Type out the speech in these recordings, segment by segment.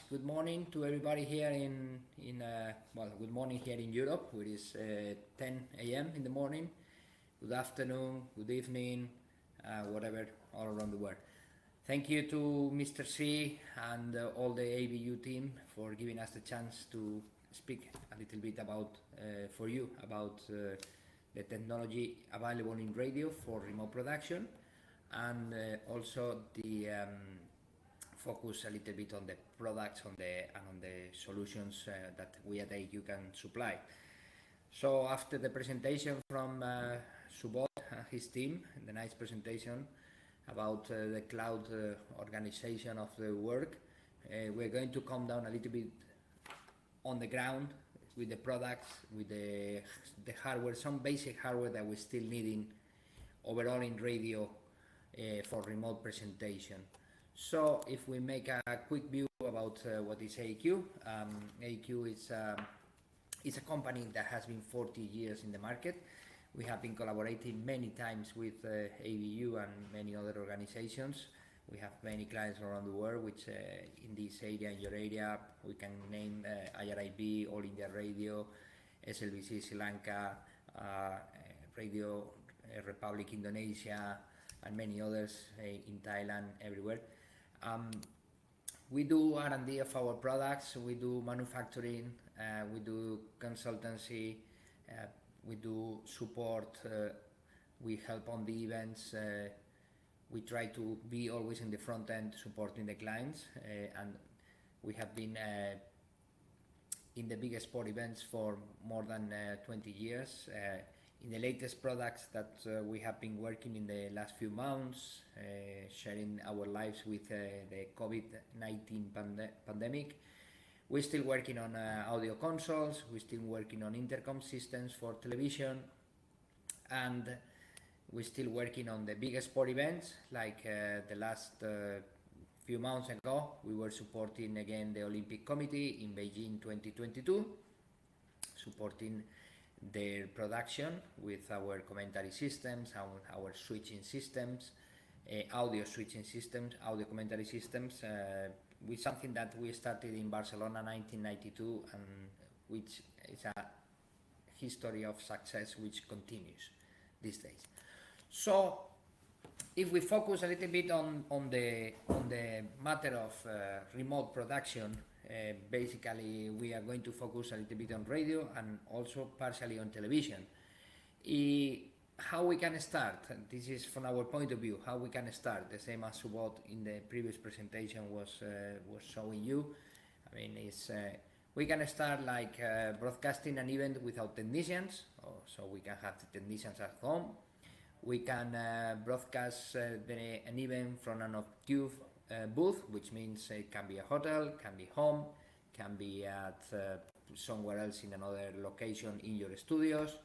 Good morning to everybody here good morning here in Europe, where it is 10 a.m. in the morning. Good afternoon, good evening, whatever, all around the world. Thank you to Mr. C and all the ABU team for giving us the chance to speak a little bit about the technology available in radio for remote production, and also the focus a little bit on the products and on the solutions that we at AEQ can supply. So after the presentation from Subodh and his team, the nice presentation about the cloud organization of the work, we're going to come down a little bit on the ground with the products, with the hardware, some basic hardware that we're still needing overall in radio for remote presentation. So if we make a quick view about what is AEQ, AEQ is a company that has been 40 years in the market. We have been collaborating many times with ABU and many other organizations. We have many clients around the world, which in this area, in your area, we can name IRIB, All India Radio, SLBC Sri Lanka, Radio Republic Indonesia, and many others in Thailand, everywhere. We do R&D of our products, we do manufacturing, we do consultancy, we do support, we help on the events, we try to be always in the front end supporting the clients, and we have been in the biggest sport events for more than 20 years. In the latest products that we have been working in the last few months, sharing our lives with the COVID-19 pandemic. We're still working on audio consoles, we're still working on intercom systems for television, and we're still working on the biggest sport events, like the last few months ago, we were supporting again the Olympic Committee in Beijing 2022, supporting their production with our commentary systems, our switching systems, audio switching systems, audio commentary systems, with something that we started in Barcelona 1992, and which is a history of success which continues these days. So if we focus a little bit on the matter of remote production, basically we are going to focus a little bit on radio and also partially on television. How we can start, this is from our point of view, how we can start, the same as what in the previous presentation was showing you. I mean, we can start like broadcasting an event without technicians, so we can have the technicians at home. We can broadcast an event from an AEQ booth, which means it can be a hotel, can be home, can be at somewhere else in another location in your studios.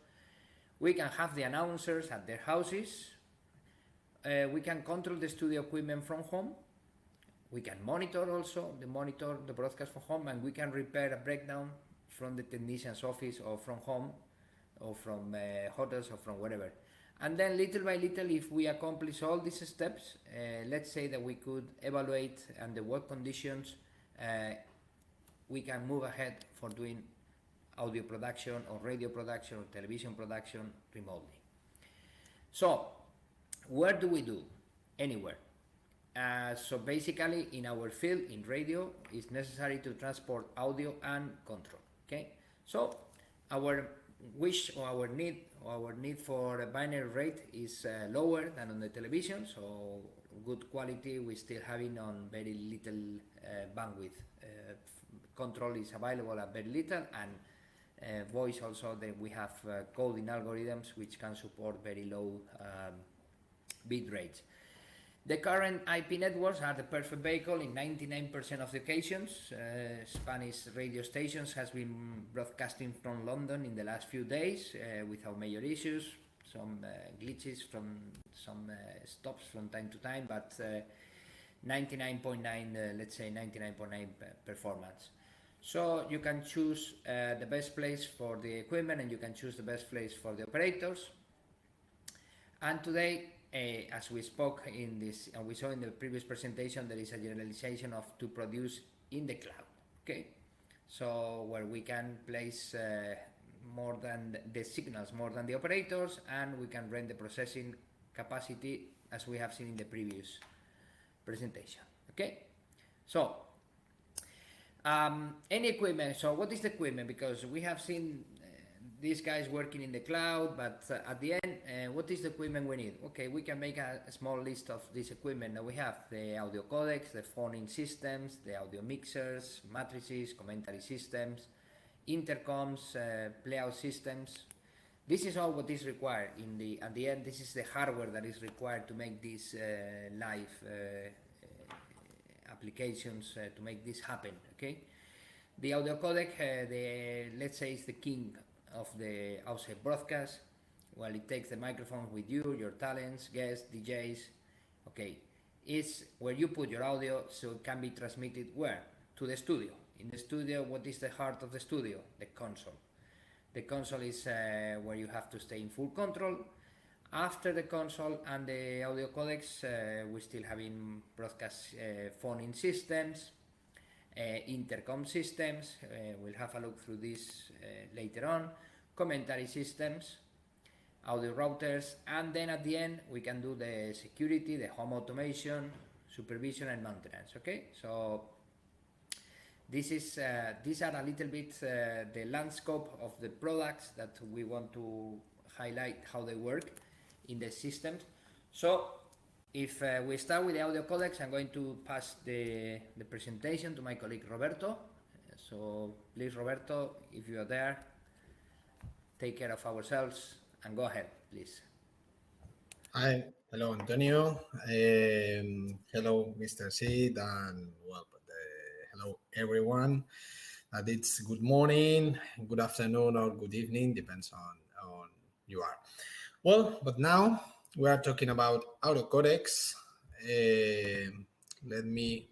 We can have the announcers at their houses. We can control the studio equipment from home. We can monitor the broadcast from home, and we can repair a breakdown from the technician's office or from home or from hotels or from wherever. And then little by little, if we accomplish all these steps, let's say that we could evaluate under what conditions we can move ahead for doing audio production or radio production or television production remotely. So where do we do? Anywhere. So basically in our field, in radio, it's necessary to transport audio and control. Okay. So our wish or our need for a binary rate is lower than on the television, so good quality we're still having on very little bandwidth. Control is available at very little, and voice also, that we have coding algorithms which can support very low bit rates. The current IP networks are the perfect vehicle in 99% of the occasions. Spanish radio stations has been broadcasting from London in the last few days without major issues, some glitches from some stops from time to time, but 99.9, let's say 99.9 performance. So you can choose the best place for the equipment, and you can choose the best place for the operators. And today, as we spoke in this, and we saw in the previous presentation, there is a generalization to produce in the cloud. Okay, so where we can place more than the signals, more than the operators, and we can rent the processing capacity as we have seen in the previous presentation. Okay, so any equipment. So what is the equipment? Because we have seen these guys working in the cloud, but at the end, what is the equipment we need? Okay, we can make a small list of this equipment that we have: the audio codecs, the phone-in systems, the audio mixers, matrices, commentary systems, intercoms, playout systems. This is all what is required at the end. This is the hardware that is required to make these live applications, to make this happen. Okay, the audio codec, let's say, is the king of the outside broadcast. Well, it takes the microphone with you, your talents, guests, DJs. Okay, it's where you put your audio, so it can be transmitted where? To the studio. In the studio, what is the heart of the studio? The console. The console is where you have to stay in full control. After the console and the audio codecs, we still have in broadcast phone-in systems, intercom systems. We'll have a look through this later on. Commentary systems, audio routers, and then at the end we can do the security, the home automation, supervision, and maintenance. Okay, so these are a little bit the landscape of the products that we want to highlight how they work in the systems. So if we start with the audio codecs, I'm going to pass the presentation to my colleague Roberto. So please, Roberto, if you are there, take care of ourselves and go ahead, please. Hi, hello Antonio. Hello Mr. Sid, and well, hello everyone. It's good morning, good afternoon, or good evening, depends on you are. Well, but now we are talking about audio codecs. Let me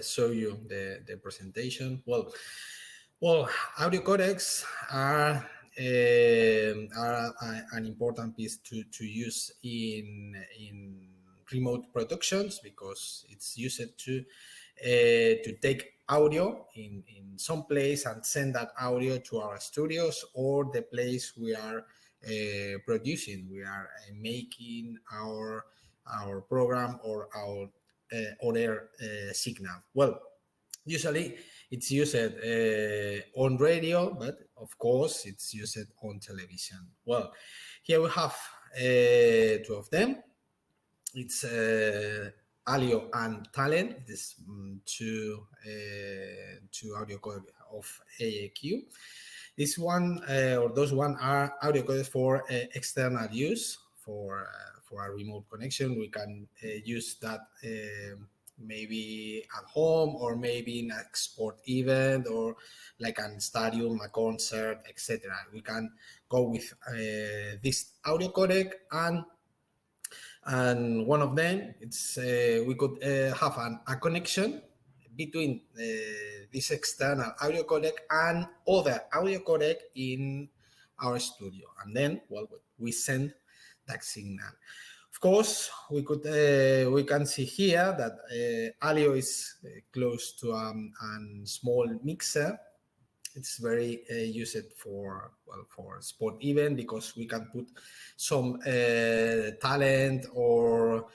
show you the presentation. Well, audio codecs are an important piece to use in remote productions, because it's used to take audio in some place and send that audio to our studios or the place we are producing. We are making our program or our on-air signal. Well, usually it's used on radio, but of course it's used on television. Well, here we have two of them. It's Alio and Talent. This two audio code of AEQ. This one or those one are audio codes for external use for a remote connection. We can use that maybe at home, or maybe in a sport event, or like a stadium, a concert, etc. We can go with this audio codec, and one of them, it's we could have a connection between this external audio codec and other audio codec in our studio, and then, well, we send that signal. Of course, we can see here that Alio is close to a small mixer. It's very used for sport event, because we can put some talent or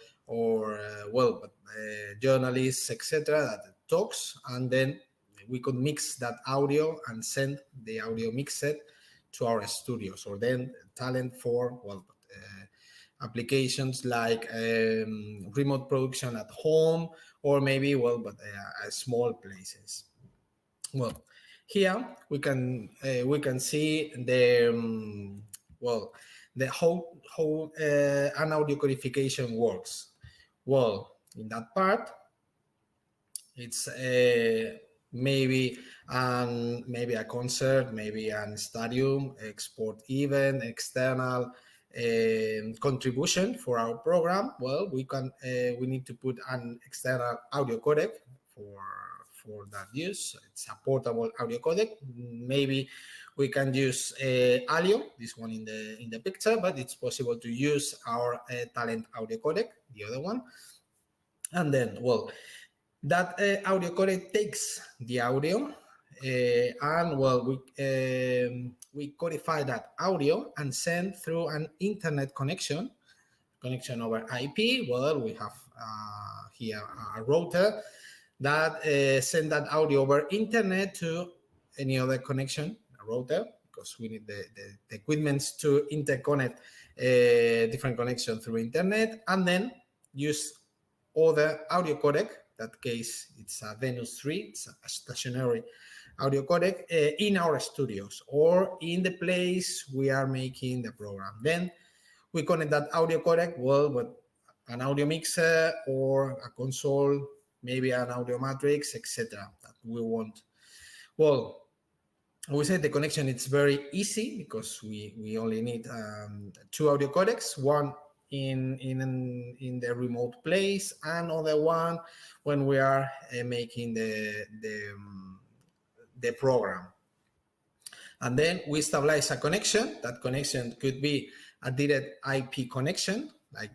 journalists, etc., that talks, and then we could mix that audio and send the audio mixed to our studios, or then talent for applications like remote production at home, or maybe small places. Well, here we can see the the how an audio codification works. Well, in that part, it's maybe a concert, maybe a stadium, export event, external contribution for our program. Well, we need to put an external audio codec for that use. It's a portable audio codec. Maybe we can use Alio, this one in the picture, but it's possible to use our Talent audio codec, the other one. And then, well, That audio codec takes the audio, and well, we codify that audio and send through an internet connection over IP. Well, we have here a router that send that audio over internet to any other connection, a router, because we need the equipments to interconnect different connections through internet, and then use other audio codec. That case, it's a Venus 3, it's a stationary audio codec in our studios or in the place we are making the program. Then we connect that audio codec, well, with an audio mixer or a console, maybe an audio matrix, etc. that we want. Well, we said the connection is very easy because we only need 2 audio codecs, one in the remote place, and other one when we are making the program. And then we stabilize a connection. That connection could be a direct IP connection, like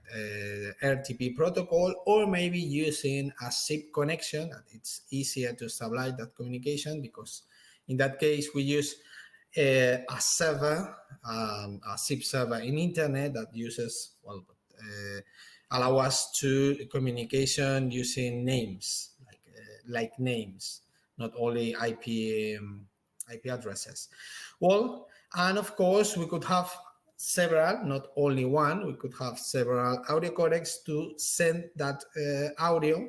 RTP protocol, or maybe using a SIP connection. It's easier to stabilize that communication because in that case we use a server, a SIP server in internet that uses, well, allow us to communication using names, like names, not only IP addresses. Well, and of course we could have several, not only one, we could have several audio codecs to send that audio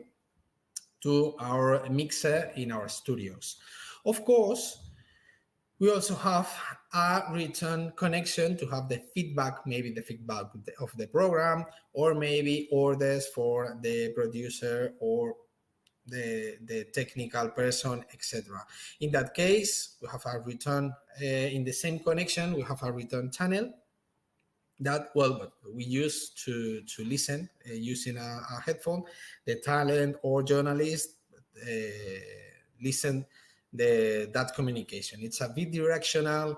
to our mixer in our studios. Of course, we also have a return connection to have the feedback, maybe the feedback of the program, or maybe orders for the producer or the technical person, etc. In that case, we have a return in the same connection. We have a return channel that, well, we use to listen using a headphone. The talent or journalist listen that communication. It's a bidirectional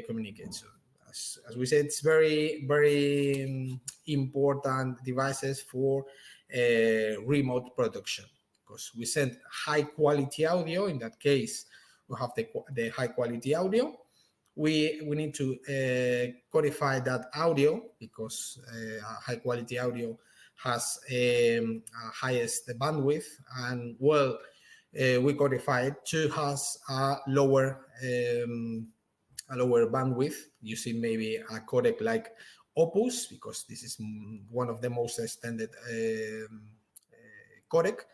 communication. As we said, it's very important devices for remote production because we send high quality audio. In that case, we have the high quality audio. We need to codify that audio because high quality audio has highest bandwidth, and well, we codify it to has a lower bandwidth using maybe a codec like Opus, because this is one of the most extended codec,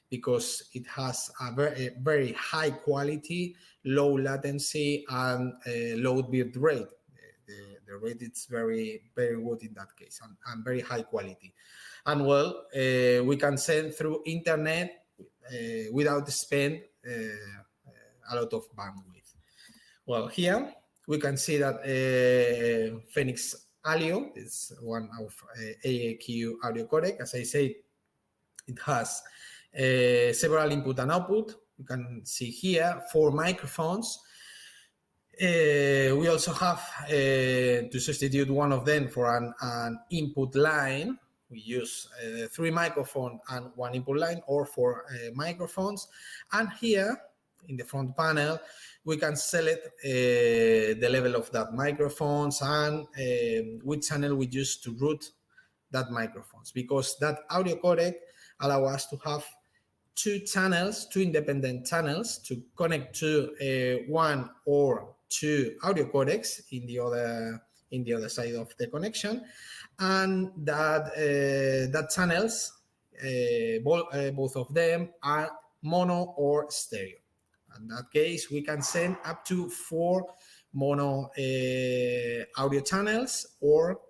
because it has a very high quality, low latency latencycycy, and low bit rate. The rate is very good in that case, and very high quality. And well, we can send through internet without spend a lot of bandwidth. Well, here we can see that Phoenix Alio is one of AEQ audio codec. As I said, it has several input and output. You can see here 4 microphones. We also have to substitute one of them for an input line. We use 3 microphones and 1 input line, or 4 microphones. And here in the front panel, we can select the level of that microphones and which channel we use to route that microphones, because that audio codec allow us to have 2 independent channels to connect to 1 or 2 audio codecs in the other side of the connection, and that channels, both of them are mono or stereo. In that case, we can send up to 4 mono audio channels, or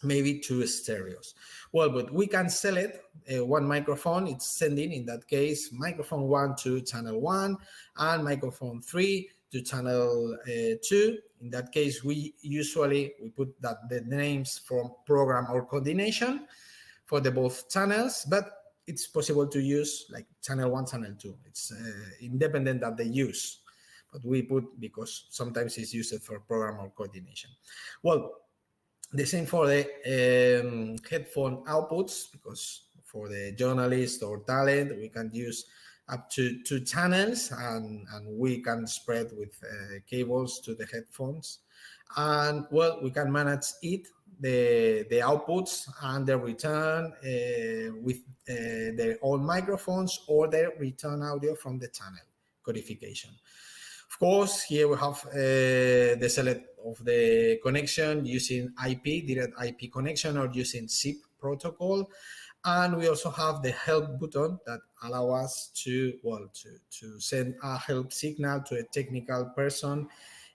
maybe 2 stereos. Well, but we can select 1 microphone. It's sending, in that case, microphone 1 to channel 1 and microphone 3 to channel 2. In that case, we usually put the names from program or coordination for the both channels, but it's possible to use like channel 1, channel 2. It's independent that they use, but we put because sometimes it's used for program or coordination. Well, the same for the headphone outputs, because for the journalist or talent, we can use up to 2 channels, and we can spread with cables to the headphones. And well, we can manage it, the outputs and the return with their own microphones, or the return audio from the channel codification. Of course, here we have the select of the connection using IP, direct IP connection, or using SIP protocol. And we also have the help button that allow us to, well, to send a help signal to a technical person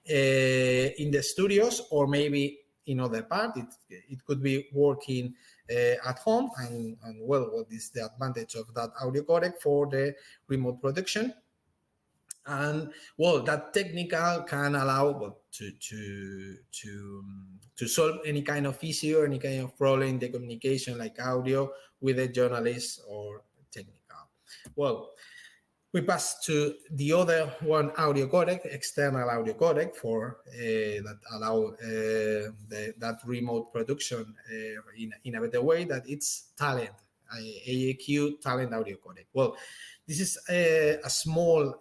in the studios, or maybe in other part. It could be working at home, and well, what is the advantage of that audio codec for the remote production? And well, that technical can allow, well, to solve any kind of issue or any kind of problem in the communication, like audio, with a journalist or technical. Well, we pass to the other one audio codec, external audio codec, for that allow that remote production in a better way, that it's talent, AEQ talent audio codec. Well, this is a small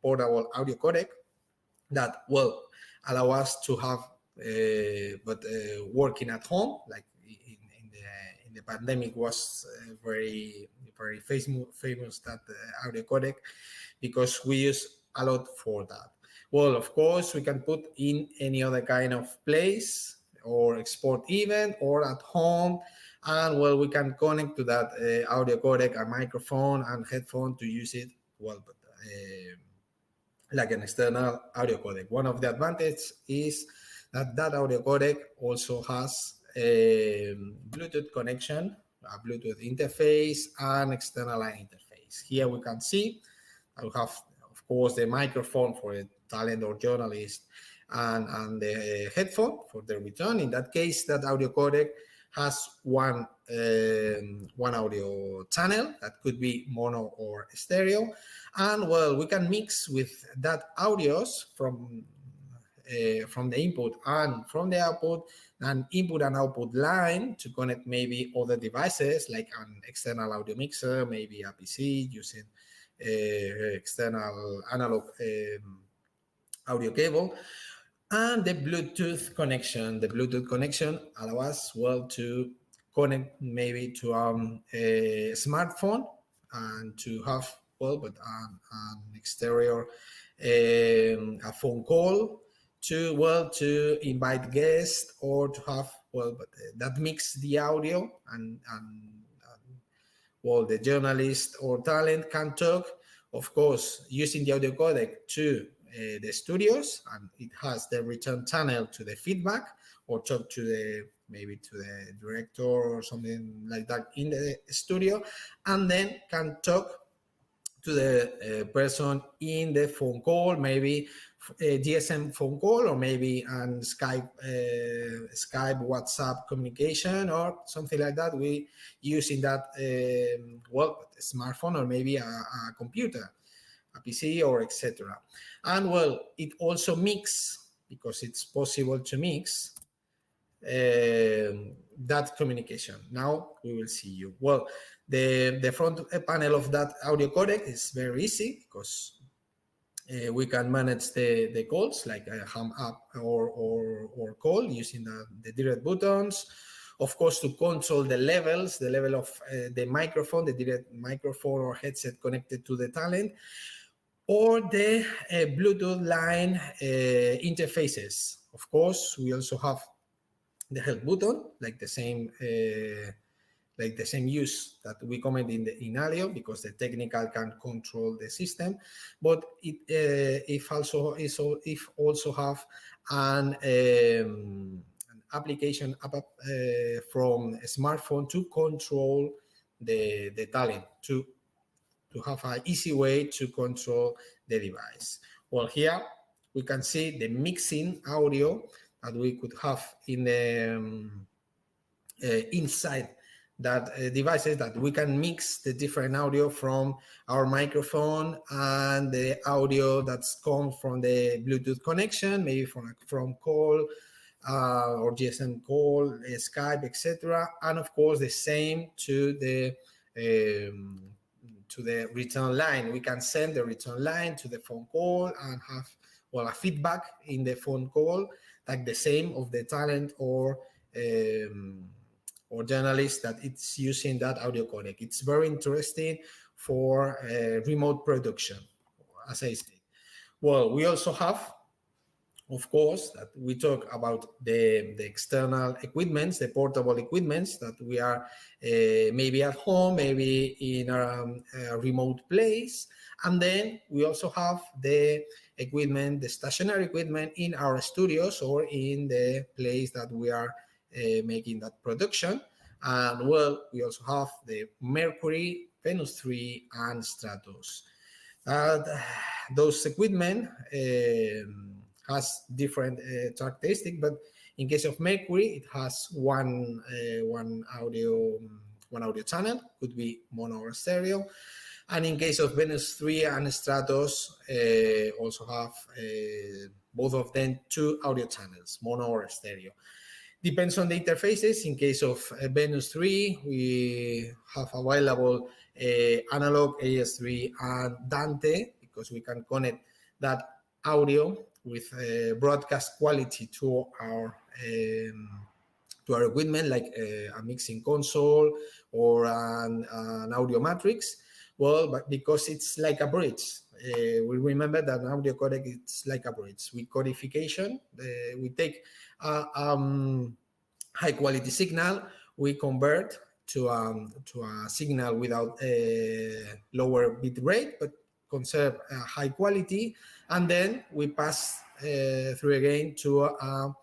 portable audio codec that will allow us to have, working at home, like in the pandemic was very famous that audio codec, because we use a lot for that. Well, of course, we can put in any other kind of place, or export event, or at home. And well, we can connect to that audio codec a microphone and headphone to use it, well, but like an external audio codec. One of the advantages is that audio codec also has a Bluetooth connection, a Bluetooth interface, and external line interface. Here we can see I have, of course, the microphone for a talent or journalist, and the headphone for the return. In that case, that audio codec has one audio channel that could be mono or stereo. And well, we can mix with that audios from the input and from the output, an input and output line to connect maybe other devices, like an external audio mixer, maybe a PC using external analog audio cable. And the Bluetooth connection. The Bluetooth connection allows us, well, to connect maybe to a smartphone, and to have, well, but an exterior a phone call, to, well, to invite guests, or to have, well, but that mix the audio, and well, the journalist or talent can talk, of course, using the audio codec to the studios, and it has the return channel to the feedback, or talk to the, maybe to the director or something like that in the studio, and then can talk to the person in the phone call, maybe a GSM phone call, or maybe on Skype, WhatsApp communication, or something like that. We using that, well, a smartphone, or maybe a computer, a PC, or etc. And well, it also mix, because it's possible to mix that communication. Now we will see you. Well, the front panel of that audio codec is very easy, because we can manage the calls, like a hum up or call, using the direct buttons. Of course, to control the levels, the level of the microphone, the direct microphone or headset connected to the talent, or the Bluetooth line interfaces. Of course, we also have the help button, like the same use that we comment in audio, because the technical can control the system. But it also have an application from a smartphone to control the talent, to have an easy way to control the device. Well, here we can see the mixing audio that we could have in the inside that devices, that we can mix the different audio from our microphone and the audio that's come from the Bluetooth connection, maybe from call, or GSM call, Skype, etc. And of course, the same to the return line. We can send the return line to the phone call and have a feedback in the phone call, like the same of the talent or journalist that it's using that audio codec. It's very interesting for remote production, as I said. Well, we also have, of course, that we talk about the external equipments, the portable equipments that we are maybe at home, maybe in a remote place. And then we also have the equipment, the stationary equipment in our studios or in the place that we are making that production. And well, we also have the Mercury, Venus 3, and Stratos. Those equipment has different characteristics, but in case of Mercury, it has one audio channel, could be mono or stereo, and in case of Venus 3 and Stratos, also have both of them 2 audio channels, mono or stereo. Depends on the interfaces. In case of Venus 3, we have available analog AS3 and Dante, because we can connect that audio with broadcast quality to our equipment, like a mixing console or an audio matrix. Well, but because it's like a bridge, we remember that an audio codec it's like a bridge. With codification, we take high quality signal, we convert to a signal without a lower bit rate, but conserve high quality, and then we pass through again to a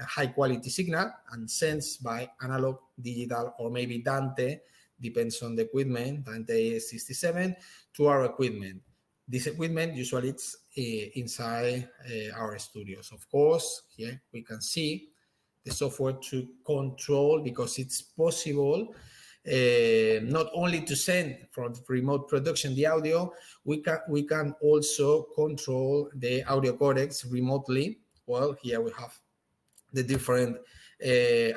high quality signal and sends by analog, digital, or maybe Dante, depends on the equipment, Dante AS67, to our equipment. This equipment usually it's inside our studios. Of course, here we can see the software to control, because it's possible not only to send from remote production the audio, we can also control the audio codecs remotely. Well, here we have the different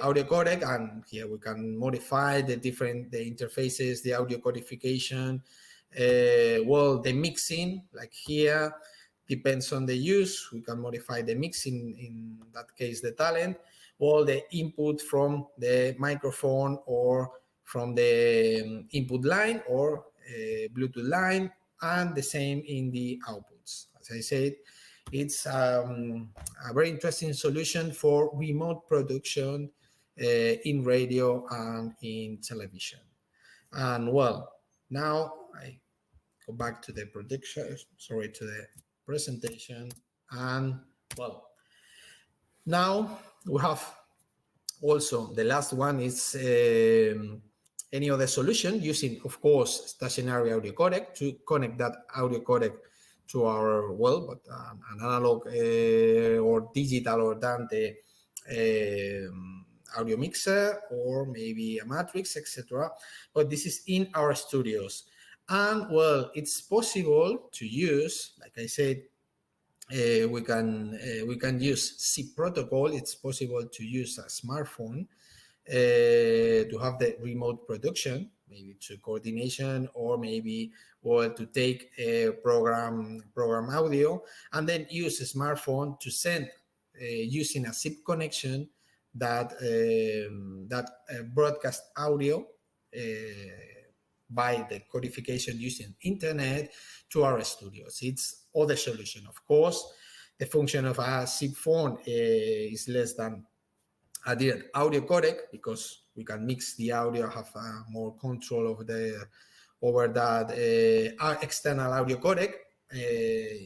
audio codec, and here we can modify the interfaces, the audio codification, well, the mixing, like here, depends on the use. We can modify the mixing, in that case, the talent, all the input from the microphone or from the input line or Bluetooth line, and the same in the outputs. As I said, it's a very interesting solution for remote production in radio and in television. And well, now I go back to the presentation. And well, now we have also the last one is any other solution using, of course, stationary audio codec to connect that audio codec to our, well, but an analog or digital or Dante audio mixer, or maybe a matrix, etc. But this is in our studios. And well, it's possible to use, like I said, we can use SIP protocol. It's possible to use a smartphone to have the remote production, maybe to coordination, or maybe to take a program audio, and then use a smartphone to send using a SIP connection that broadcast audio by the codification using internet to our studios. It's other solution. Of course, the function of a SIP phone is less than a direct audio codec, because we can mix the audio, have more control over that external audio codec,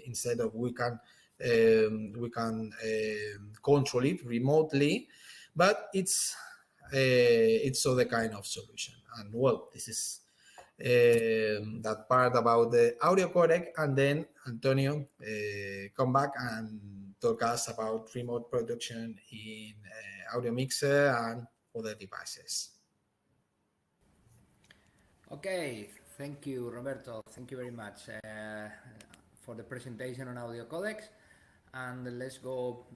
instead of we can control it remotely, but it's other kind of solution. And well, this is that part about the audio codec, and then Antonio come back and talk us about remote production in audio mixer and other devices. Okay, thank you, Roberto. Thank you very much for the presentation on audio codecs. And let's go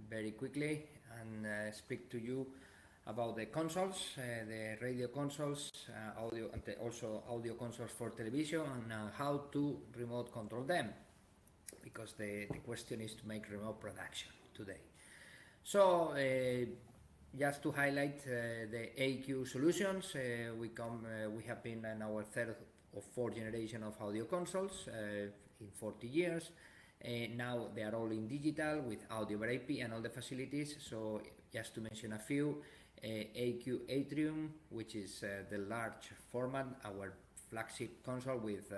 very quickly and speak to you about the consoles, the radio consoles, audio, and also audio consoles for television, and how to remote control them, because the question is to make remote production today. So just to highlight the AEQ solutions, we have been in our third or fourth generation of audio consoles in 40 years. Now they are all in digital with audio over IP and all the facilities. So just to mention a few, AEQ Atrium, which is the large format, our flagship console with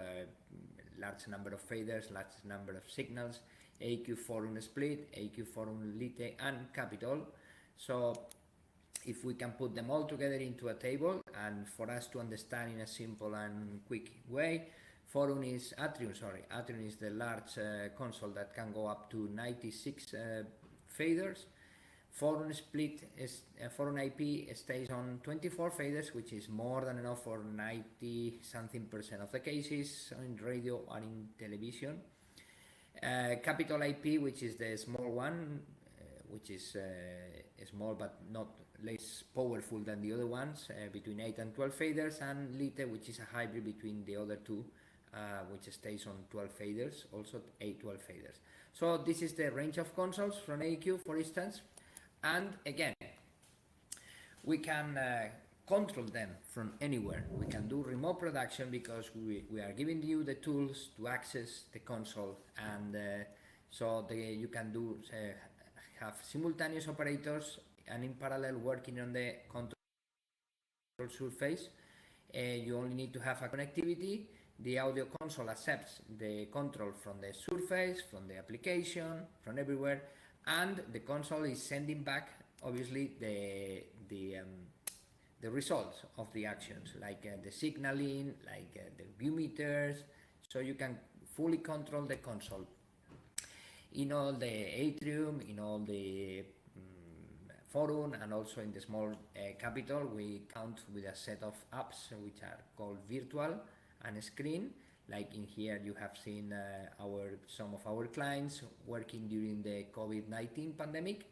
large number of faders, large number of signals, AEQ Forum Split, AEQ Forum Lite, and Capitol. So if we can put them all together into a table, and for us to understand in a simple and quick way, Atrium is the large console that can go up to 96 faders. Forum Split is Forum IP stays on 24 faders, which is more than enough for 90 something% of the cases in radio and in television. Capitol IP, which is the small one, which is small but not less powerful than the other ones, between 8 and 12 faders, and Lite, which is a hybrid between the other two, which stays on 12 faders, also 12 faders. So this is the range of consoles from AEQ, for instance, and again, we can control them from anywhere. We can do remote production because we are giving you the tools to access the console, and so you can do have simultaneous operators and in parallel working on the control surface. You only need to have a connectivity. The audio console accepts the control from the surface, from the application, from everywhere, and the console is sending back obviously the results of the actions, like the signaling, like the view meters, so you can fully control the console. In all the Atrium, in all the Forum, and also in the small Capitol, we count with a set of apps which are called virtual and screen. Like in here, you have seen some of our clients working during the COVID-19 pandemic,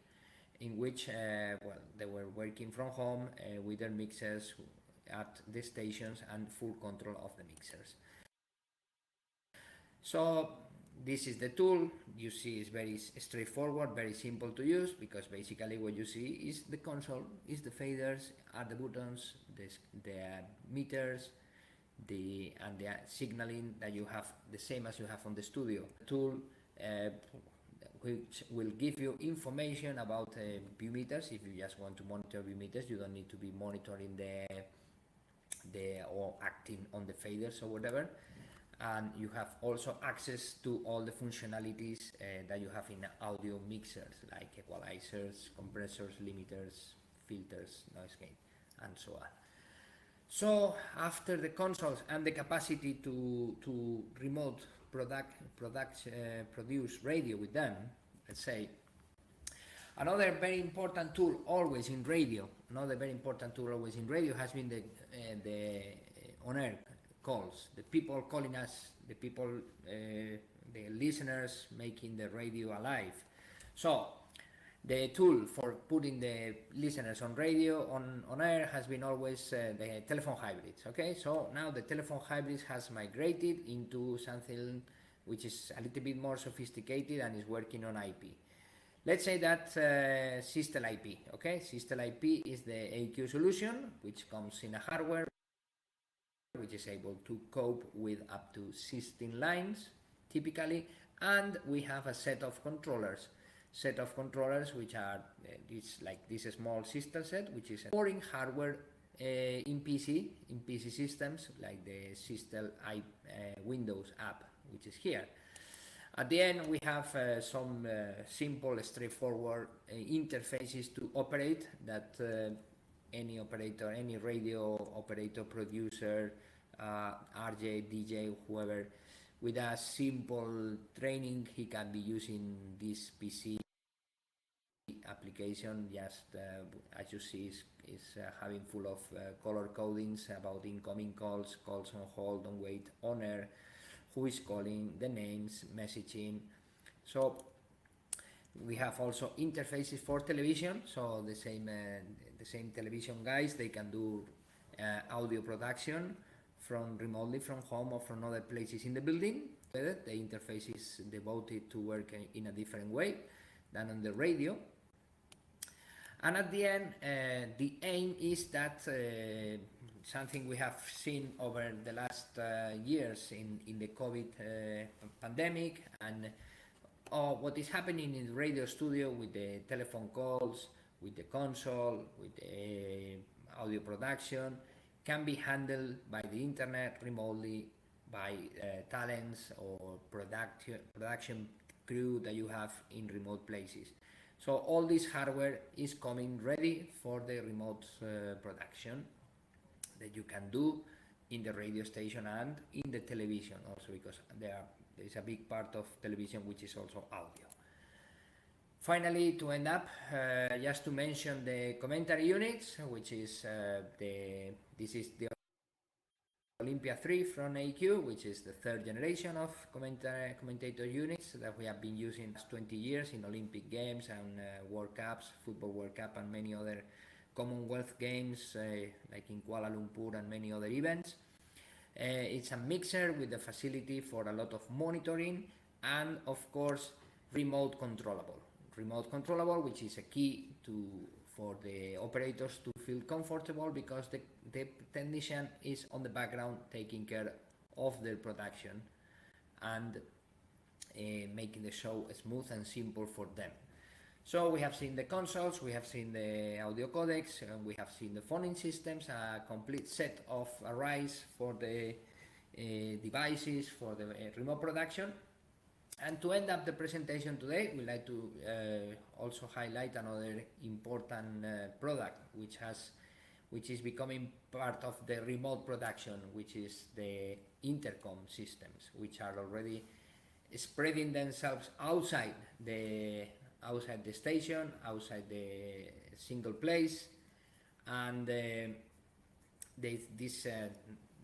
in which they were working from home with their mixers at the stations and full control of the mixers. So this is the tool. You see it's very straightforward, very simple to use, because basically what you see is the console, is the faders, are the buttons, the meters, and the signaling that you have, the same as you have on the studio. The tool which will give you information about view meters. If you just want to monitor view meters, you don't need to be monitoring or acting on the faders or whatever. And you have also access to all the functionalities that you have in audio mixers, like equalizers, compressors, limiters, filters, noise gate, and so on. So after the consoles and the capacity to remote produce radio with them, let's say, another very important tool always in radio has been the on-air calls, the people calling us, the people, the listeners making the radio alive. So the tool for putting the listeners on radio, on air, has been always the telephone hybrids. Okay, so now the telephone hybrids has migrated into something which is a little bit more sophisticated and is working on IP. Let's say that Systel IP. Okay, Systel IP is the AEQ solution, which comes in a hardware which is able to cope with up to 16 lines typically, and we have a set of controllers which are this small Systel set, which is storing hardware in PC systems, like the Systel Windows app, which is here. At the end, we have some simple, straightforward interfaces to operate that any operator, any radio operator, producer, RJ, DJ, whoever, with a simple training, he can be using this PC application. Just as you see, is having full of color codings about incoming calls, calls on hold, on wait, on air, who is calling, the names, messaging. So We have also interfaces for television, so the same television guys, they can do audio production from remotely from home or from other places in the building. The interface is devoted to work in a different way than on the radio. And at the end, the aim is that something we have seen over the last years in the COVID pandemic, and what is happening in the radio studio with the telephone calls, with the console, with the audio production, can be handled by the internet remotely by talents or production crew that you have in remote places. So all this hardware is coming ready for the remote production that you can do in the radio station and in the television also, because there is a big part of television which is also audio. Finally, to end up, just to mention the commentary units, which is this is the Olympia 3 from AEQ, which is the third generation of commentator units that we have been using for 20 years in Olympic Games and World Cups, Football World Cup and many other Commonwealth Games like in Kuala Lumpur and many other events. It's a mixer with the facility for a lot of monitoring and of course remote controllable, which is a key for the operators to feel comfortable, because the technician is on the background taking care of the production and making the show smooth and simple for them. So we have seen the consoles, we have seen the audio codecs, and we have seen the phoning systems, a complete set of arrays for the devices for the remote production. And to end up the presentation today, we'd like to also highlight another important product which is becoming part of the remote production, which is the intercom systems, which are already spreading themselves outside the station, outside the single place. And this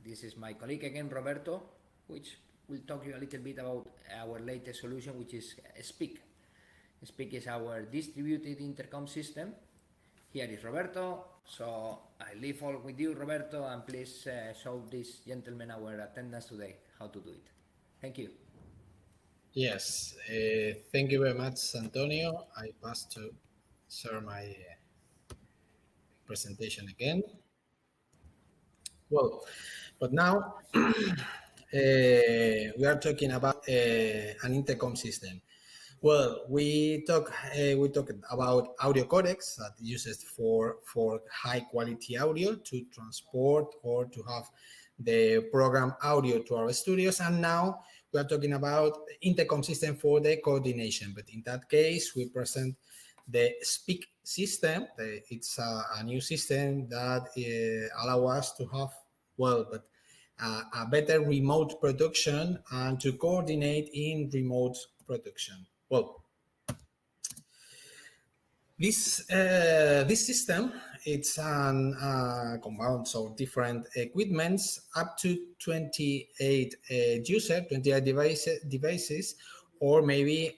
is my colleague again, Roberto, which will talk you a little bit about our latest solution, which is Speak. Speak is our distributed intercom system. Here is Roberto. So I leave all with you, Roberto, and please show this gentleman our attendance today, how to do it. Thank you. Yes, thank you very much, Antonio. I pass to share my presentation again. Well, but now we are talking about an intercom system. Well, we talked about audio codecs that uses for high quality audio to transport or to have the program audio to our studios, and now we are talking about intercom system for the coordination. But in that case, we present the Speak system. It's a new system that allow us to have a better remote production and to coordinate in remote production. Well, this system, it's an compounds of different equipments, up to 28 devices, or maybe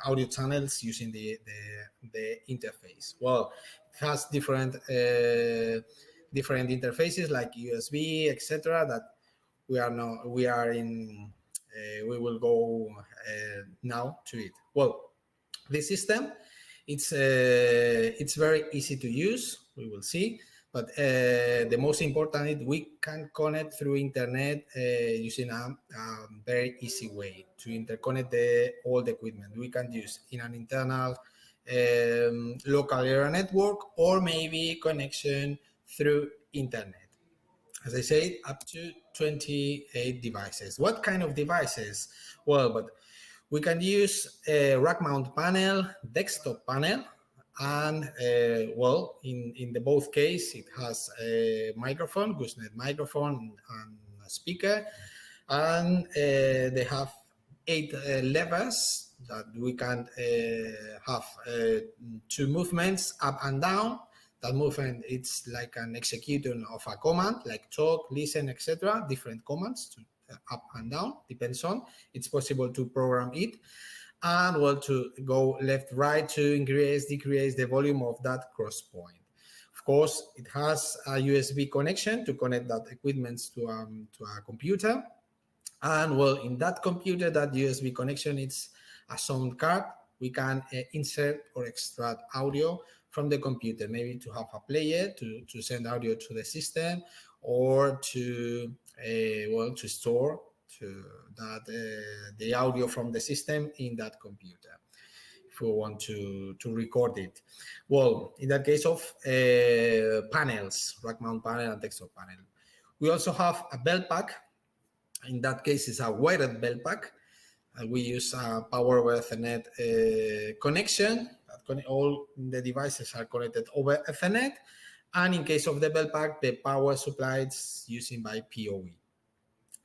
audio channels using the interface. Well, it has different interfaces like USB, etc. That we will go now to it. Well, this system, it's very easy to use. We will see, but the most important is we can connect through internet using a very easy way to interconnect all the equipment. We can use in an internal local area network, or maybe connection through internet. As I said, up to 28 devices. What kind of devices? Well, but we can use a rack mount panel, desktop panel, and in the both case, it has a microphone, gooseneck microphone, and a speaker, and they have 8 levers that we can have 2 movements up and down. That movement, it's like an execution of a command, like talk, listen, etc. Different commands to up and down, depends on. It's possible to program it. and well, to go left, right to increase, decrease the volume of that cross point. Of course, it has a USB connection to connect that equipment to a computer. And well, in that computer, that USB connection, it's a sound card. We can insert or extract audio from the computer, maybe to have a player to send audio to the system, or to well, to store to that the audio from the system in that computer if we want to record it. Well, in that case of panels, rack mount panel and desktop panel. We also have a belt pack. In that case, it's a wired belt pack. We use a power over Ethernet connection. All the devices are connected over Ethernet. And in case of the belt pack, the power supply is using by PoE.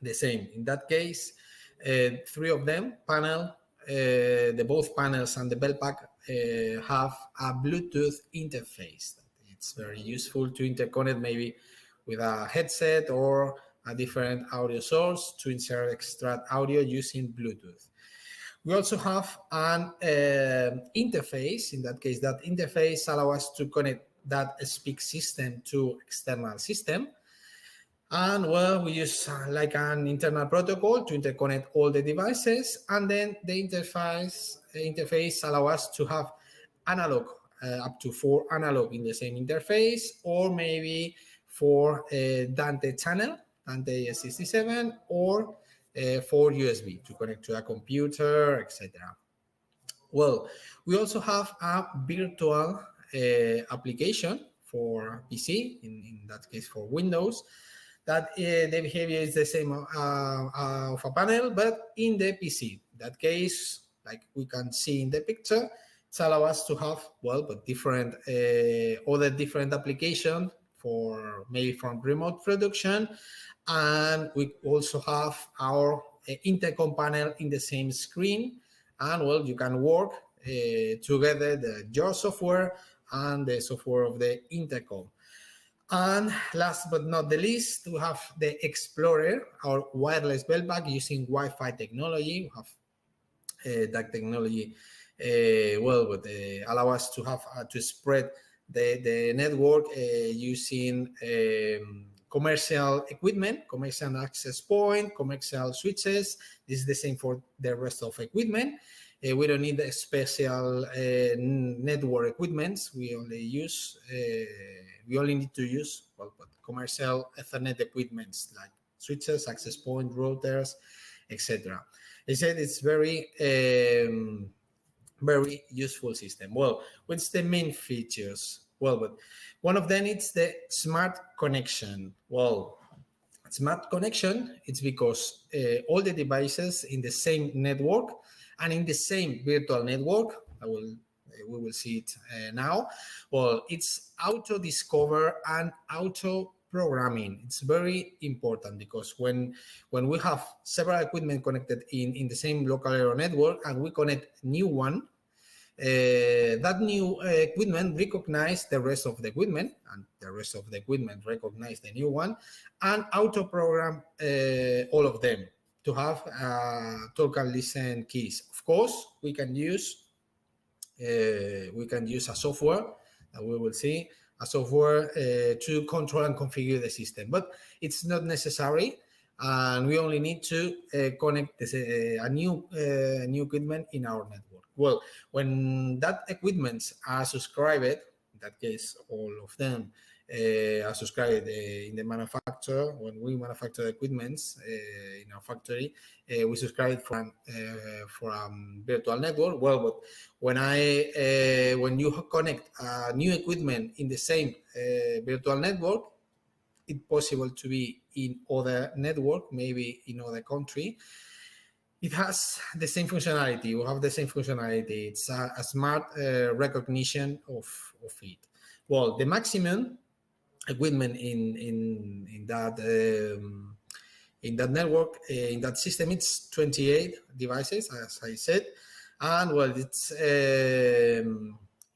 The same. In that case, three of them, the both panels and the belt pack have a Bluetooth interface. It's very useful to interconnect maybe with a headset or a different audio source to insert extract audio using Bluetooth. We also have an interface. In that case, that interface allows us to connect that speak system to external system. And well, we use like an internal protocol to interconnect all the devices, and then the interface allows us to have analog, up to 4 analog in the same interface, or maybe 4 Dante channel, Dante 67, or 4 USB to connect to a computer, etc. Well, we also have a virtual application for PC, in that case for Windows, that the behavior is the same of a panel, but in the PC. In that case, like we can see in the picture, it allows us to have, well, but different, other different application for maybe from remote production. And we also have our intercom panel in the same screen. And well, you can work together your software and the software of the intercom. And last but not the least, we have the Explorer, our wireless belt pack using Wi-Fi technology. We have that technology, well, but allow us to have to spread the network using commercial equipment, commercial access point, commercial switches. This is the same for the rest of equipment. We don't need special network equipments. We only need to use, well, commercial Ethernet equipments like switches, access point, routers, etc. I said it's very useful system. Well, what's the main features? Well, but one of them is the smart connection. Well, smart connection, it's because all the devices in the same network and in the same virtual network, we will see it now. Well, it's auto discover and auto programming. It's very important because when we have several equipment connected in the same local area network and we connect new one, that new equipment recognize the rest of the equipment, and the rest of the equipment recognize the new one, and auto program all of them to have talk and listen keys. Of course, we can use a software that we will see, a software to control and configure the system, but it's not necessary, and we only need to connect a new equipment in our network. Well, when that equipment are subscribed, in that case, all of them are subscribed in the manufacturer. When we manufacture the equipments in our factory, we subscribe for a virtual network. Well, but when you connect a new equipment in the same virtual network, it's possible to be in other network, maybe in other country. It has the same functionality. We have the same functionality. It's a smart recognition of it. Well, the maximum equipment in that network, in that system, it's 28 devices, as I said, and well,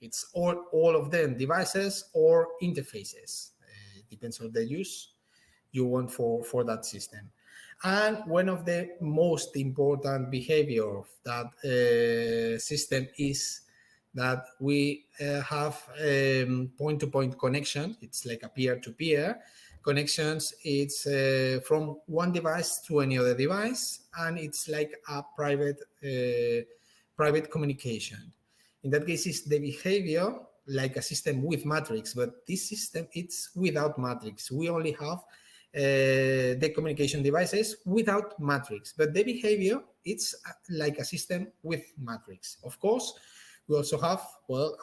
it's all of them devices or interfaces. It depends on the use you want for that system. And one of the most important behavior of that system is that we have point-to-point connection. It's like a peer-to-peer connections. It's from one device to any other device, and it's like a private communication. In that case, it's the behavior like a system with matrix, but this system, it's without matrix. We only have the communication devices without matrix, but the behavior, it's like a system with matrix. Of course, we also have, well,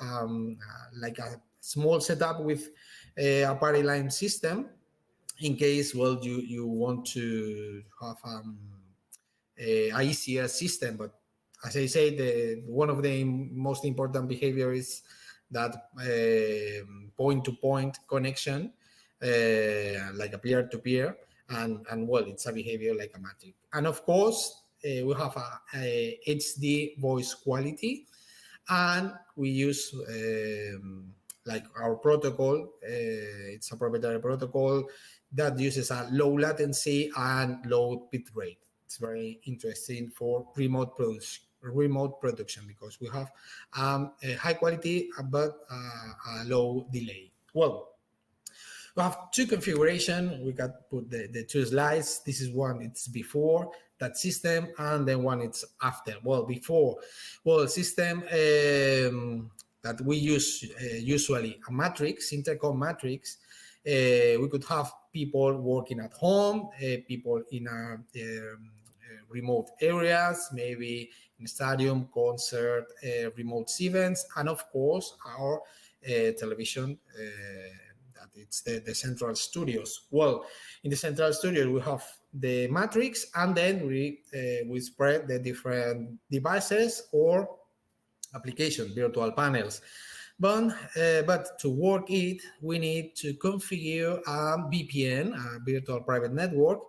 like a small setup with a party line system in case, well, you want to have a easier system. But as I say, one of the most important behavior is that point-to-point connection, like a peer-to-peer, and well, it's a behavior like a matrix. And of course, we have a HD voice quality, and we use like our protocol. It's a proprietary protocol that uses a low latency and low bit rate. It's very interesting for remote production because we have a high quality but a low delay. Well, we have two configuration. We can put the two slides. This is one, it's before that system, and then one it's after. Well, before, well, system that we use usually a matrix, intercom matrix. We could have people working at home, people in remote areas, maybe in stadium, concert, remote events, and of course our television. That it's the central studios. Well, in the central studios we have the matrix, and then we spread the different devices or application virtual panels. But to work it, we need to configure a VPN, a virtual private network,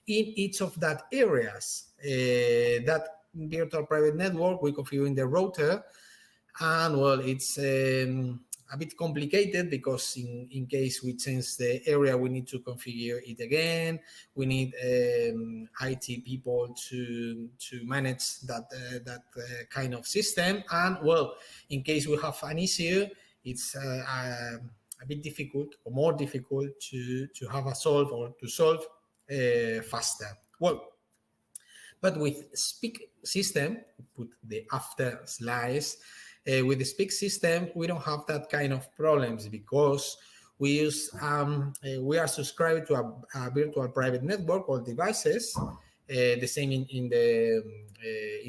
in each of that areas. That virtual private network we configure in the router, and well, it's a bit complicated because in case we change the area, we need to configure it again. We need IT people to manage that kind of system. And well, in case we have an issue, it's a bit difficult or more difficult to have a solve or to solve faster. Well, but with Speak system, put the after slides. With the Speak system, we don't have that kind of problems because we use we are subscribed to a virtual private network or devices, the same in the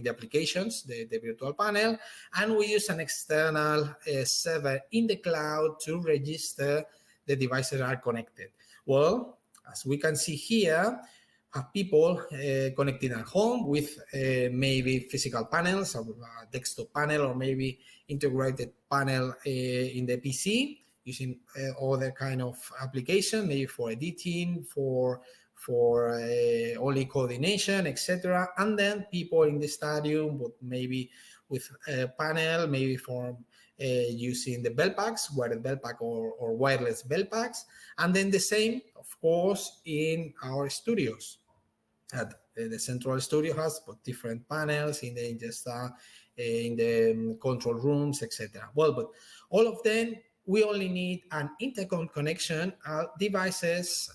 applications, the virtual panel, and we use an external server in the cloud to register the devices are connected. Well, as we can see here, have people connected at home with maybe physical panels, or a desktop panel, or maybe integrated panel in the PC using other kind of application, maybe for editing, for only coordination, etc. And then people in the stadium, but maybe with a panel, maybe for using the bell packs, wired bell pack or wireless bell packs. And then the same, of course, in our studios. The central studio has different panels in the control rooms, etc. Well, but all of them, we only need an intercom connection, devices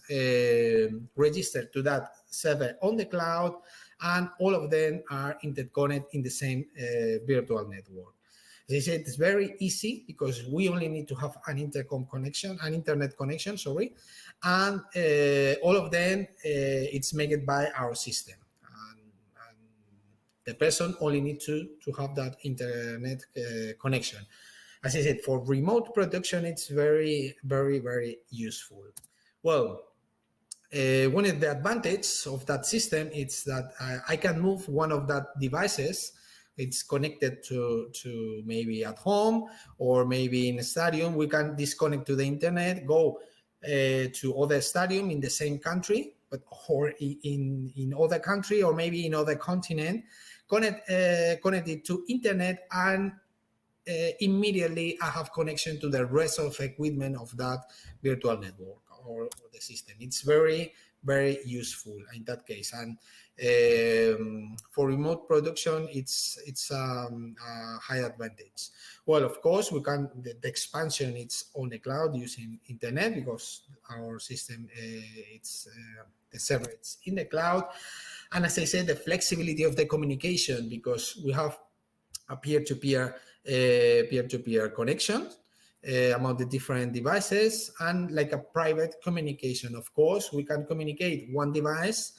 registered to that server on the cloud, and all of them are interconnected in the same virtual network. As I said, it's very easy because we only need to have an internet connection, sorry, and all of them it's made by our system. And the person only needs to have that internet connection. As I said, for remote production, it's very, very, very useful. Well, one of the advantages of that system is that I can move one of that devices. It's connected to maybe at home or maybe in a stadium. We can disconnect to the internet, go to other stadium in the same country, but or in other country or maybe in other continent, connect it to internet, and immediately I have connection to the rest of equipment of that virtual network or the system. It's very, very useful in that case. And for remote production, it's a high advantage. Well, of course, we can the expansion it's on the cloud using internet, because our system it's the server it's in the cloud. And as I said, the flexibility of the communication, because we have a peer-to-peer connection among the different devices, and like a private communication. Of course, we can communicate one device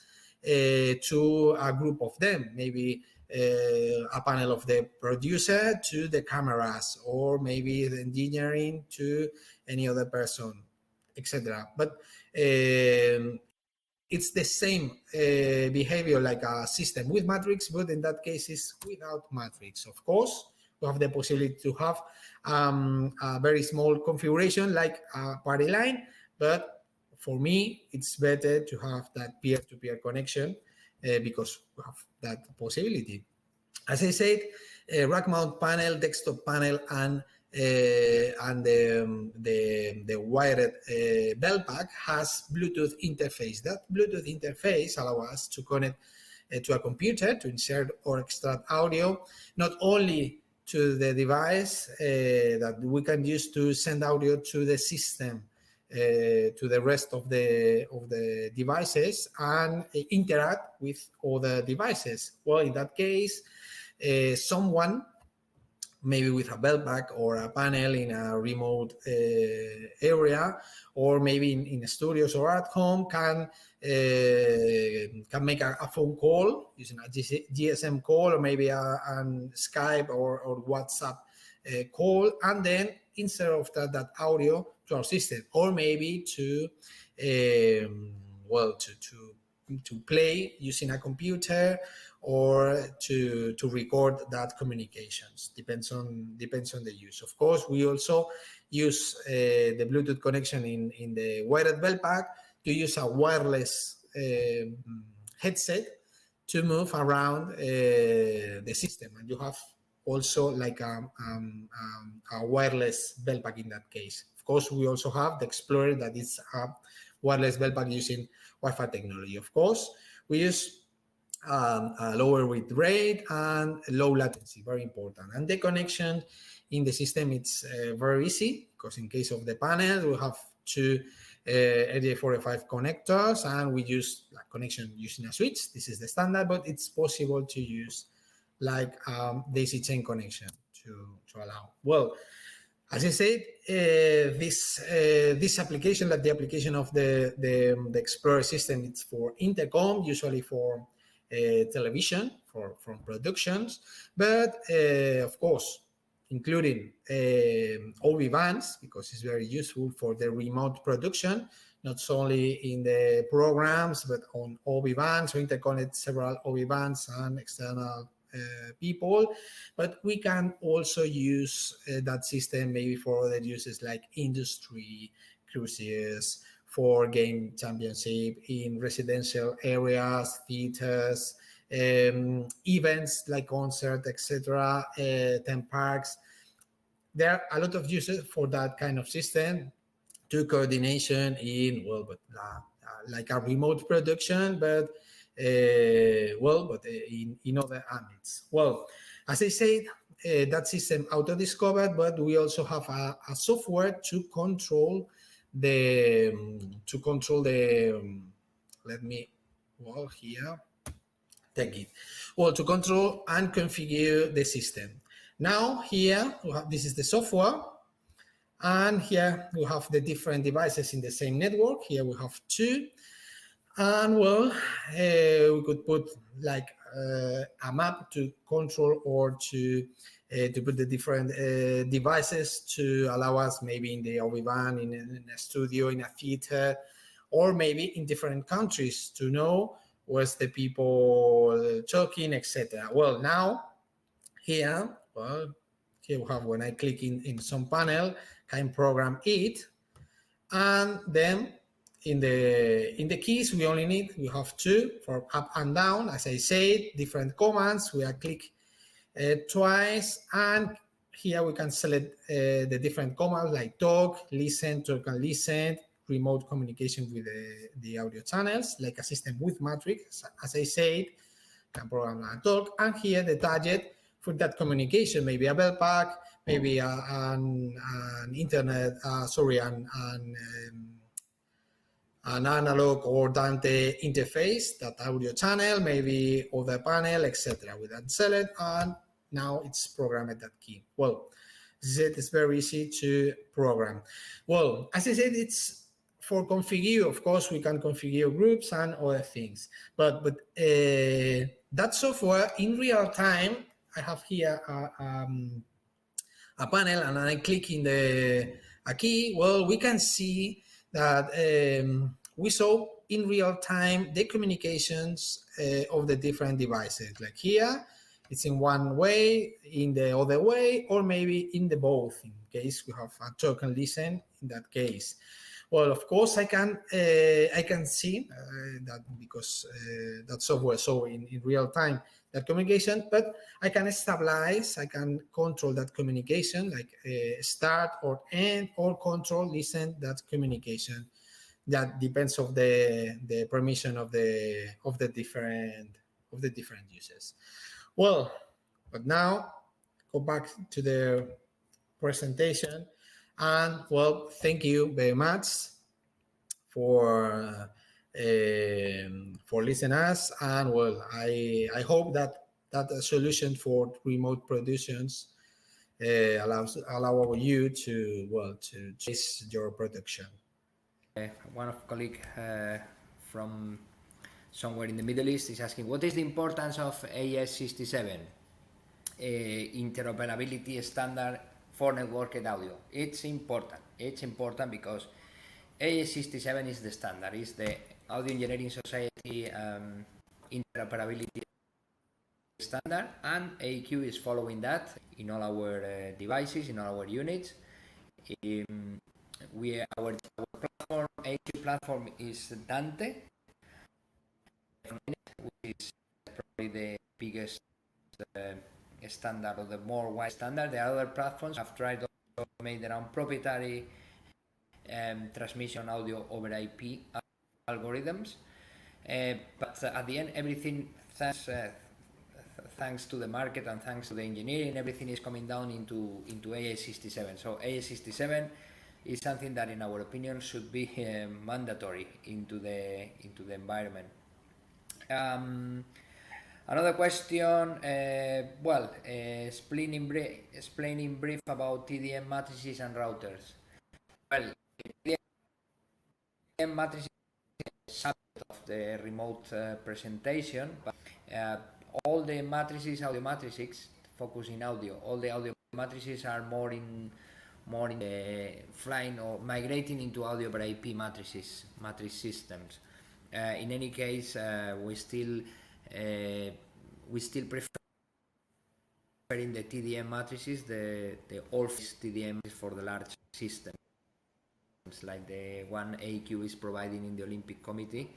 to a group of them, maybe a panel of the producer to the cameras, or maybe the engineering to any other person, etc. But it's the same behavior like a system with matrix, but in that case it's without matrix. Of course, we have the possibility to have a very small configuration like a party line, but for me, it's better to have that peer-to-peer connection because we have that possibility. As I said, rack mount panel, desktop panel, and the wired bell pack has Bluetooth interface. That Bluetooth interface allows us to connect to a computer to insert or extract audio, not only to the device that we can use to send audio to the system, to the rest of the devices, and interact with other devices. Well, in that case, someone maybe with a bell pack or a panel in a remote area, or maybe in studios or at home, can make a phone call using a GSM call, or maybe a Skype or WhatsApp call, and then insert of that audio to our system, or maybe to to play using a computer, or to record that communications. Depends on the use. Of course, we also use the Bluetooth connection in the wired bell pack to use a wireless headset to move around the system, and you have also like a wireless bell pack in that case. Of course, we also have the Explorer, that is a wireless bell pack using Wi-Fi technology. Of course, we use a lower bit rate and low latency, very important. And the connection in the system, it's very easy, because in case of the panel, we have two RJ45 connectors, and we use connection using a switch. This is the standard, but it's possible to use like daisy chain connection to allow. Well, as I said, this application, like the application of the Explorer system, it's for intercom, usually for television, from productions, but of course, including OB bands, because it's very useful for the remote production, not only in the programs, but on OB bands. We interconnect several OB bands and external people, but we can also use that system maybe for other uses like industry, cruises, for game championship, in residential areas, theaters, events like concert, etc., theme parks. There are a lot of uses for that kind of system to coordination in, well, but like a remote production, but in other ambits. Well, as I said, that system auto-discovered, but we also have a software to control the let me here take it, well, to control and configure the system. Now here we have, this is the software, and here we have the different devices in the same network. Here we have two, and well, we could put like a map to control, or to put the different devices to allow us, maybe in the OB van, in a studio, in a theater, or maybe in different countries, to know where's the people talking, etc. Well, now here, here we have, when I click in some panel, can program it, and then in the keys we have two for up and down. As I said, different commands. We are click twice, and here we can select the different commands like talk and listen, remote communication with the audio channels, like a system with matrix, as I said, can program and talk. And here the target for that communication, maybe a bell pack, maybe an internet, an analog or Dante interface, that audio channel, maybe other panel, etc. We then select, and now it's programmed at that key. Well, as I said, it's very easy to program. Well, as I said, it's for configure. Of course, we can configure groups and other things, but that software in real time, I have here a panel, and I click in a key. Well, we can see that we saw in real time the communications of the different devices. Like here, it's in one way, in the other way, or maybe in the both, in case we have a token listen in that case. Well, of course, I can see that because that software saw in real time that communication, but I can stabilize, I can control that communication, like start or end, or control, listen that communication. That depends of the permission of the different users. Well, but now go back to the presentation, and well, thank you very much for listening us, and well, I hope that a solution for remote productions allow you to chase your production. One of colleague from somewhere in the Middle East is asking, what is the importance of AES67 interoperability standard for networked audio? It's important because AES67 is the standard, is the Audio Engineering Society interoperability standard, and AEQ is following that in all our devices, in all our units. Our platform, AEQ platform is Dante, which is probably the biggest standard, or the more wide standard. The other platforms have tried to make their own proprietary transmission audio over IP algorithms, but at the end, everything, thanks to the market and thanks to the engineering, everything is coming down into AES67. So AES67 is something that, in our opinion, should be mandatory into the environment. Another question, explain in brief about TDM matrices and routers. Well, TDM matrices is subject of the remote presentation, but all the matrices, audio matrices, focus in audio. All the audio matrices are more in flying or migrating into audio over IP matrice systems. In any case, we still prefer in the TDM matrices, the all-fixed TDM for the large systems, like the one AEQ is providing in the Olympic Committee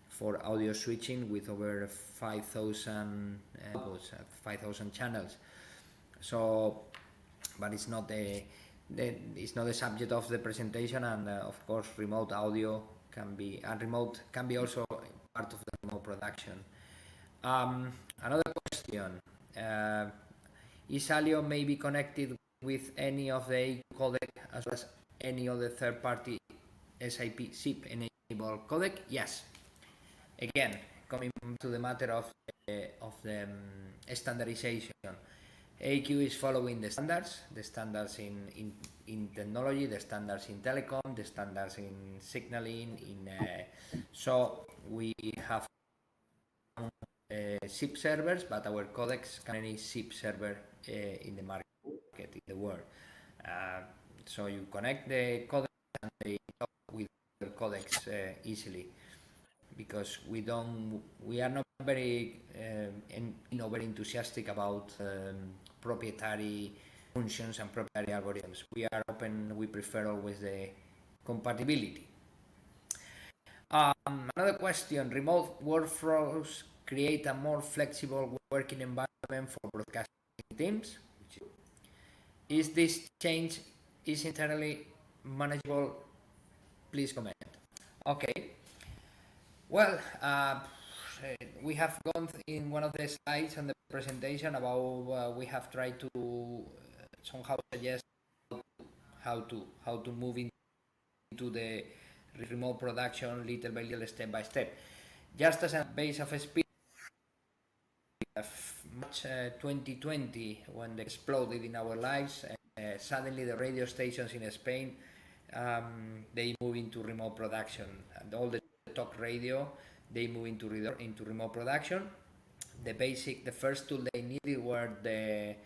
for audio switching with over 5,000 channels. So, but it's not the subject of the presentation, and of course, remote audio can be also part of the remote production. Another question: is Alio may be connected with any of the AEQ codec as well as any other third-party SIP enabled codec? Yes. Again, coming to the matter of the standardization, AEQ is following the standards in technology, the standards in telecom, the standards in signaling. So we have SIP servers, but our codecs can any SIP server in the market, in the world. So you connect the codecs and they talk with the codecs easily, because we are not very enthusiastic about proprietary functions and proprietary algorithms. We are open. We prefer always the compatibility. Another question: remote workflows create a more flexible working environment for broadcasting teams. Is this change entirely manageable please comment. Okay. Well, we have gone in one of the slides on the presentation about we have tried to somehow suggest how to move into the remote production little by little, step by step. Just as a base of speed, March 2020, when they exploded in our lives, suddenly the radio stations in Spain they move into remote production, and all the talk radio they move into remote production. The first tool they needed were the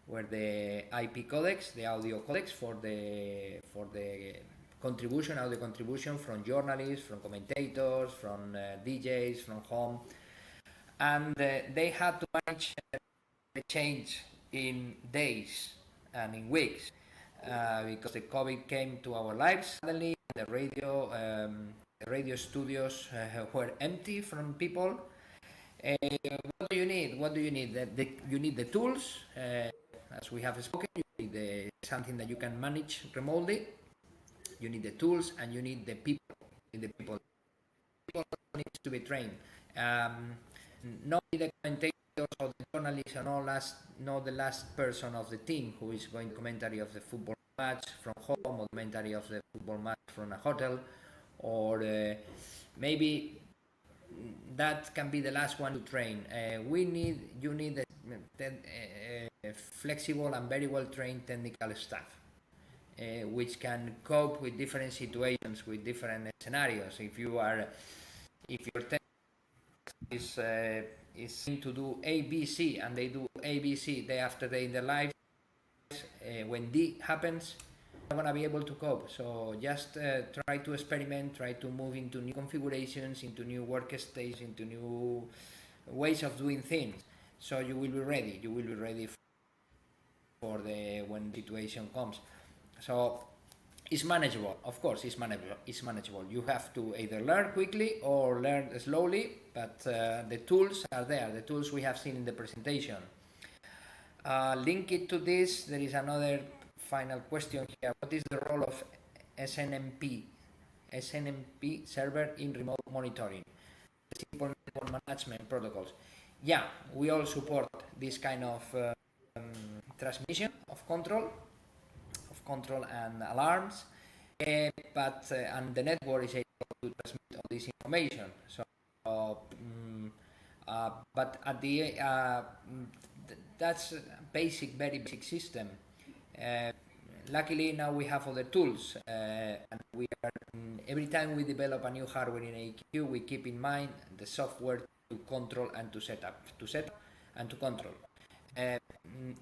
IP codecs, the audio codecs for the audio contribution from journalists, from commentators, from DJs, from home, and they had to manage the change in days and in weeks because the COVID came to our lives suddenly. The radio studios were empty from people. What do you need? What do you need? You need the tools, as we have spoken. You need something that you can manage remotely. You need the tools, and you need the people. People needs to be trained. Not the commentators or the journalists, and not the last person of the team who is going to commentary of the football match from home, or commentary of the football match from a hotel, or maybe that can be the last one to train. You need a flexible and very well trained technical staff, which can cope with different situations, with different scenarios. If your tech is to do ABC and they do ABC day after day in their lives, when D happens, you're not gonna be able to cope. So just try to experiment, try to move into new configurations, into new workstations, into new ways of doing things. So you will be ready. You will be ready for when the situation comes. So it's manageable. Of course, it's manageable. You have to either learn quickly or learn slowly, but the tools are there. The tools we have seen in the presentation. Link it to this. There is another final question here. What is the role of SNMP server in remote monitoring? Simple network management protocols. Yeah, we all support this kind of transmission of control and alarms, but and the network is able to transmit all this information. So, but at the that's a very basic system. Luckily now we have other tools, and we are every time we develop a new hardware in AEQ, we keep in mind the software to control and to set up and to control.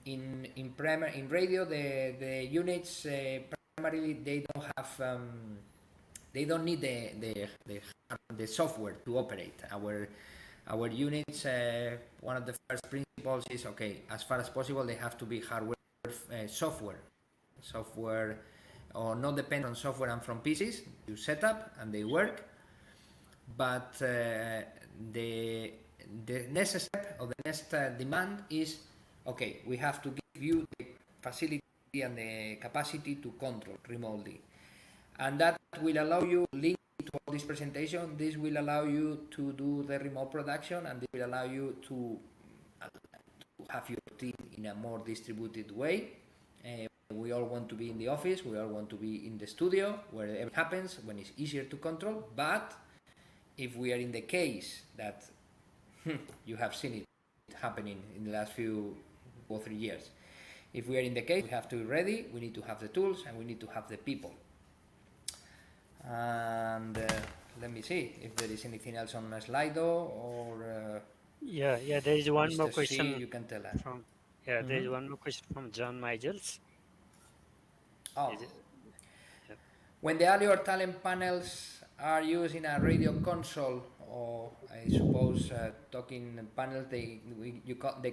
In radio, the units primarily they don't need the software to operate. Our units, one of the first principles is, okay, as far as possible they have to be hardware software or not depend on software and from PCs. You set up and they work, but the next step or the next demand is, okay, we have to give you the facility and the capacity to control remotely, and that will allow you, link to all this presentation, this will allow you to do the remote production, and it will allow you to have your team in a more distributed way. We all want to be in the office, we all want to be in the studio where it happens, when it's easier to control. But if we are in the case that you have seen it happening in the last few or 3 years, if we are in the case, we have to be ready, we need to have the tools, and we need to have the people. And let me see if there is anything else on Slido or Yeah, there is one more Mr. C, question you can tell us. from there is one more question from John Michaels. Oh. Is it? Yeah. When the audio talent panels are used in a radio console, or I suppose talking panels, they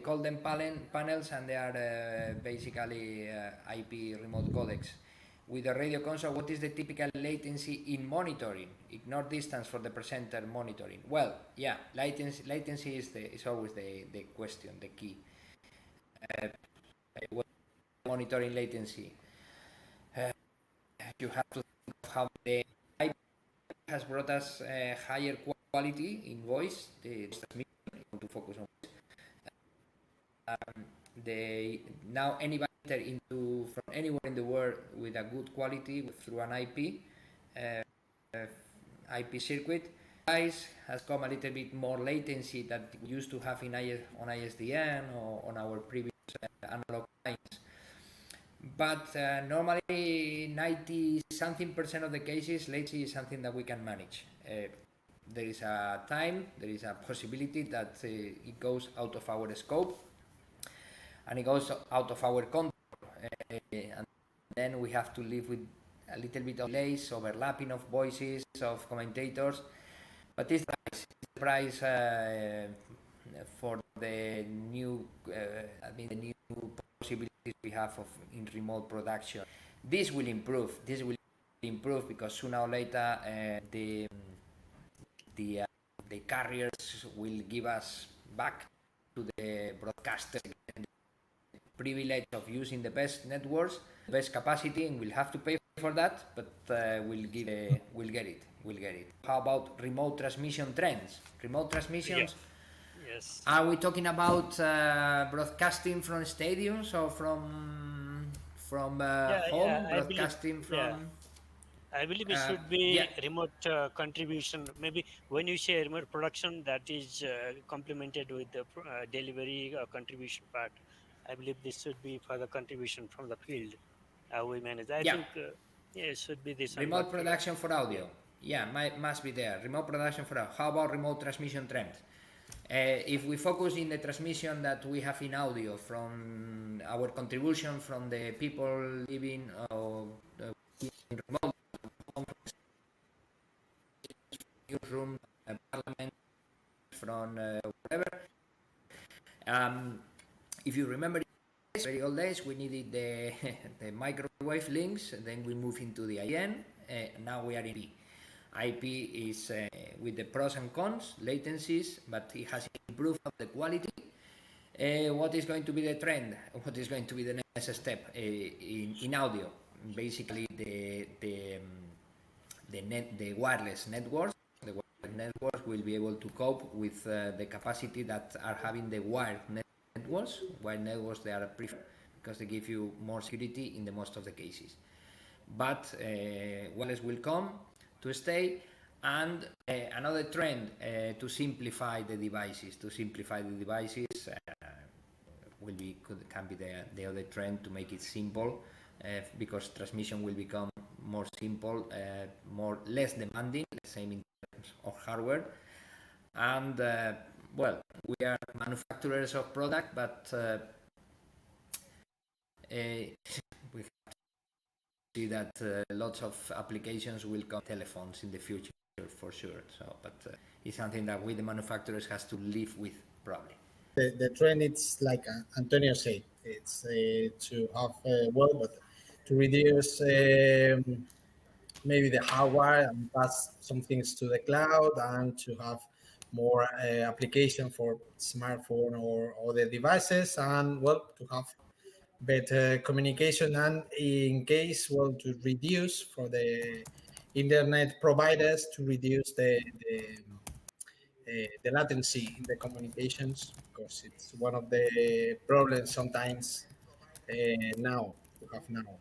call them panels, and they are basically IP remote codecs. With a radio console, what is the typical latency in monitoring? Ignore distance for the presenter monitoring. Well, yeah, latency is always the question, the key. Monitoring latency. You have to think of how the IP has brought us higher quality in voice, the transmission, to focus on they now anybody enter into from anywhere in the world with a good quality through an IP circuit. Price has come a little bit more latency that we used to have in on ISDN or on our previous analog lines. But normally 90 something percent of the cases, latency is something that we can manage. There is a time, there is a possibility that it goes out of our scope and it goes out of our control. And then we have to live with a little bit of delays, overlapping of voices, of commentators. But it's the price for the new, the new possibilities we have of in remote production. This will improve. This will improve because sooner or later the carriers will give us back to the broadcasters privilege of using the best networks, best capacity, and we'll have to pay for that, but we'll get it. How about remote transmission trends? Remote transmissions. Yeah. Yes. Are we talking about broadcasting from stadiums or from home? Broadcasting from. I believe it should be remote contribution. Maybe when you say remote production, that is complemented with the delivery contribution part. I believe this should be for the contribution from the field. We manage. I think it should be this. Remote production for audio. Must be there. Remote production for audio. How about remote transmission trends? If we focus in the transmission that we have in audio from our contribution from the people living in remote newsroom, parliament, from whatever. If you remember, very old days, we needed the microwave links, and then we move into the IN. Now we are in IP. IP is with the pros and cons, latencies, but it has improved the quality. What is going to be the trend? What is going to be the next step in audio? Basically, the wireless networks. The wireless networks will be able to cope with the capacity that are having the wired networks. Wired networks, they are preferred because they give you more security in the most of the cases. But wireless will come to stay, and another trend to simplify the devices. Can be the other trend to make it simple, because transmission will become more simple, less demanding, same in terms of hardware. And we are manufacturers of product, but we have to see that lots of applications will come telephones in the future for sure. So, but it's something that we, the manufacturers, has to live with probably. The trend, it's like Antonio said, it's to have but to reduce maybe the hardware and pass some things to the cloud, and to have more application for smartphone or other devices, and to have better communication, and in case to reduce for the internet providers to reduce the latency in the communications, because it's one of the problems sometimes now to have now.